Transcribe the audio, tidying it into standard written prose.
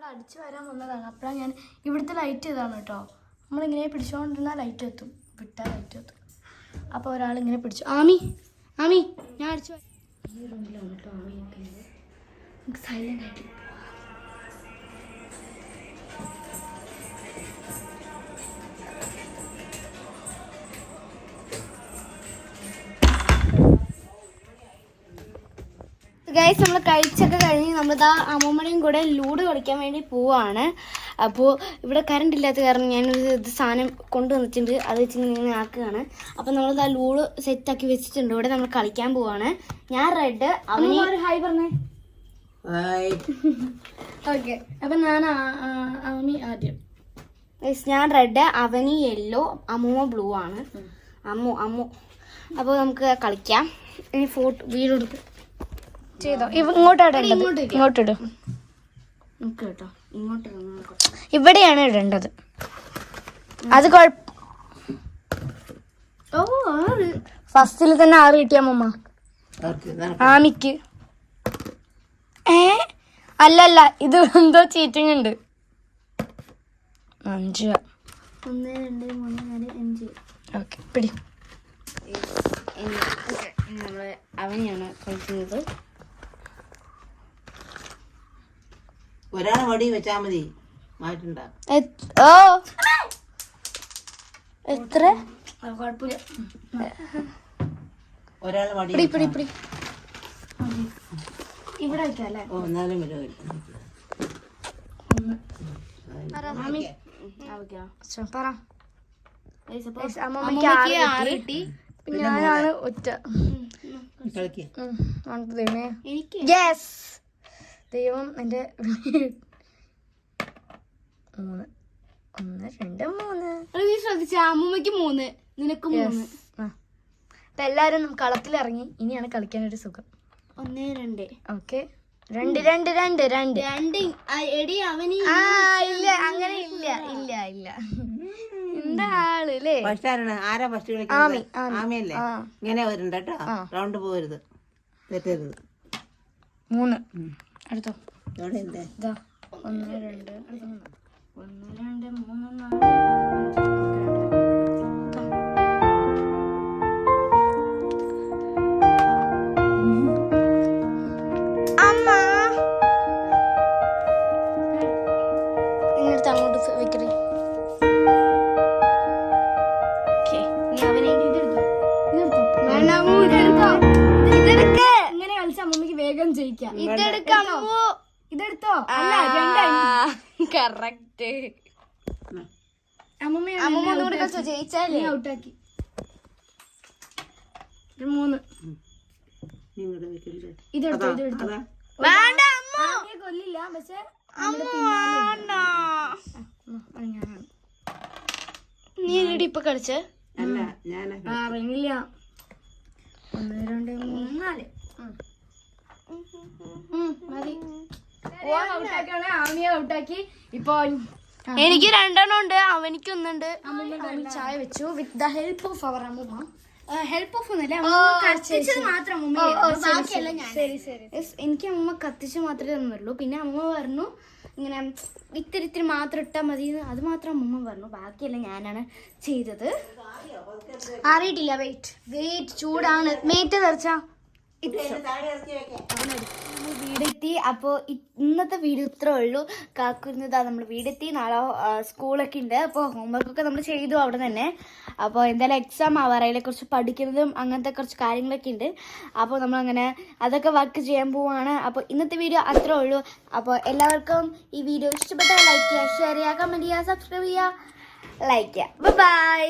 ഇവിടെ അടിച്ചു വരാൻ വന്നതാണ്. അപ്പോഴാണ് ഞാൻ ഇവിടുത്തെ ലൈറ്റ് ഇതാണ് കേട്ടോ. നമ്മളിങ്ങനെ പിടിച്ചുകൊണ്ടിരുന്നാൽ ലൈറ്റ് എത്തും, വിട്ടാൽ ലൈറ്റ് എത്തും. അപ്പോൾ ഒരാളിങ്ങനെ പിടിച്ചു. ആമി ആമി ഞാൻ അടിച്ചു ഈ റൂമിലാണ് കേട്ടോ ആമി നിൽക്കുന്നത്. നമുക്ക് സൈലൻ്റ് ആയിട്ട് ഗൈസ് നമ്മൾ കഴിച്ചൊക്കെ കഴിഞ്ഞ് നമ്മളിതാ അമ്മൂമ്മയുടെയും കൂടെ ലൂഡോ കളിക്കാൻ വേണ്ടി പോവാണ്. അപ്പോൾ ഇവിടെ കറണ്ട് ഇല്ലാത്ത കാരണം ഞാനൊരു സാധനം കൊണ്ടുവന്നിട്ടുണ്ട്, അത് വെച്ച് ഇങ്ങനെ ആക്കുകയാണ്. അപ്പോൾ നമ്മളിതാ ലൂഡോ സെറ്റാക്കി വെച്ചിട്ടുണ്ട്. ഇവിടെ നമ്മൾ കളിക്കാൻ പോവാണ്. ഞാൻ റെഡ്, അവന് ഹായ് പറഞ്ഞേ. ഓക്കെ, അപ്പം ഞാൻ ആമി ആദ്യം. ഗൈസ് ഞാൻ റെഡ്, അവന് യെല്ലോ, അമ്മൂമ്മ ബ്ലൂ ആണ്. അമ്മു അപ്പോൾ നമുക്ക് കളിക്കാം. ഇനി വീഡിയോ എടുക്കും ചെയ്തോ. ഇങ്ങോട്ടിടും കേട്ടോ, ഇവിടെയാണ് ഇടേണ്ടത്. അത് ഫസ്റ്റിൽ തന്നെ 6 കിട്ടിയ അമ്മ ആമിക്ക്. അല്ലല്ല, ഇത് എന്തോ ചീറ്റിംഗ് ഉണ്ട്. 5 1 2 3 4 5. ഓക്കെ പിടി. നമ്മള് അവനെയാണ് കളിക്കുന്നത്. ഒരാളെ വടി വെച്ചാ മതി, മാറ്റണ്ട. എത്ര കുഴപ്പമില്ല. ഒരാളെ വടി ഇവിടെ വെക്കാം അല്ലേ? ഞാനാണ് ഒറ്റ. ദൈവം എൻ്റെ 3 1 2 3 ശ്രദ്ധിച്ച അമ്മൂമ്മക്ക് 3 നിനക്ക് 3. അപ്പൊ എല്ലാരും കളത്തിലിറങ്ങി. ഇനിയാണ് കളിക്കാനൊരു സുഖം. 1 2. ഓക്കെ 2 2 2 2 എടി അവന് ഇല്ല, അങ്ങനെ ഇല്ല. എന്താ ആള് അല്ലേ? ആരാ ഫസ്റ്റ് കളിക്കുന്നത്? ആമിയല്ലേ? ഇങ്ങനെ വരണ്ട കേട്ടോ, റൗണ്ട് പോകരുത്, തെറ്റരുത്. 3 അടുത്തോ. 1 2 1 2 3 4 അങ്ങോട്ട് വെക്കണേ. ഇങ്ങനെ കളിച്ച അമ്മമ്മക്ക് വേഗം ജയിക്കാം. ഇതെടുത്തോ. അല്ല കറക്റ്റ്. അമ്മൂമ്മ ജയിച്ചാലേ ഔട്ടാക്കി. 3 ഇതെടുത്തോ. കൊല്ലില്ല, പക്ഷെ നീ ഇപ്പൊ കളിച്ചേ? അല്ല, അറിയില്ല. 1 2 3 4 മതി. ആമിയെ ഔട്ടാക്കി. ഇപ്പൊ എനിക്ക് 2 ഉണ്ട്, അവനിക്ക് 1 ഉണ്ട്. അമ്മൂമ്മ ചായ വെച്ചു with the help of our അമ്മൂമ്മ. ഹെൽപ്പ് ഓഫ് ഒന്നുമില്ല, മാത്രം എനിക്ക് അമ്മ കത്തിച്ച് മാത്രമേ തന്നുള്ളൂ. പിന്നെ അമ്മ പറഞ്ഞു ഇങ്ങനെ ഇത്തിരി മാത്രം ഇട്ടാൽ മതി, അത് മാത്രം അമ്മ പറഞ്ഞു. ബാക്കിയെല്ലാം ഞാനാണ് ചെയ്തത്. അറിയിട്ടില്ല. വെയിറ്റ് ചൂടാണ്. മേറ്റ് തെറിച്ചാ വീടെത്തി. അപ്പോൾ ഇന്നത്തെ വീഡിയോ ഇത്രേ ഉള്ളൂ. കാക്കുരുന്നതാ നമ്മൾ വീടെത്തി. നാളെ സ്കൂളൊക്കെ ഉണ്ട്. അപ്പോൾ ഹോംവർക്കൊക്കെ നമ്മൾ ചെയ്തു അവിടെ തന്നെ. അപ്പോൾ എന്തായാലും എക്സാം ആവാറായില്ലേ, കുറച്ച് പഠിക്കുന്നതും അങ്ങനത്തെ കുറച്ച് കാര്യങ്ങളൊക്കെ ഉണ്ട്. അപ്പോൾ നമ്മളങ്ങനെ അതൊക്കെ വർക്ക് ചെയ്യാൻ പോവാണ്. അപ്പോൾ ഇന്നത്തെ വീഡിയോ അത്രേ ഉള്ളൂ. അപ്പോൾ എല്ലാവർക്കും ഈ വീഡിയോ ഇഷ്ടപ്പെട്ടാൽ ലൈക്ക് ചെയ്യുക, ഷെയർ ചെയ്യുക, കമൻറ്റ് ചെയ്യുക, സബ്സ്ക്രൈബ് ചെയ്യുക, ലൈക്ക് ചെയ്യുക. ബൈ.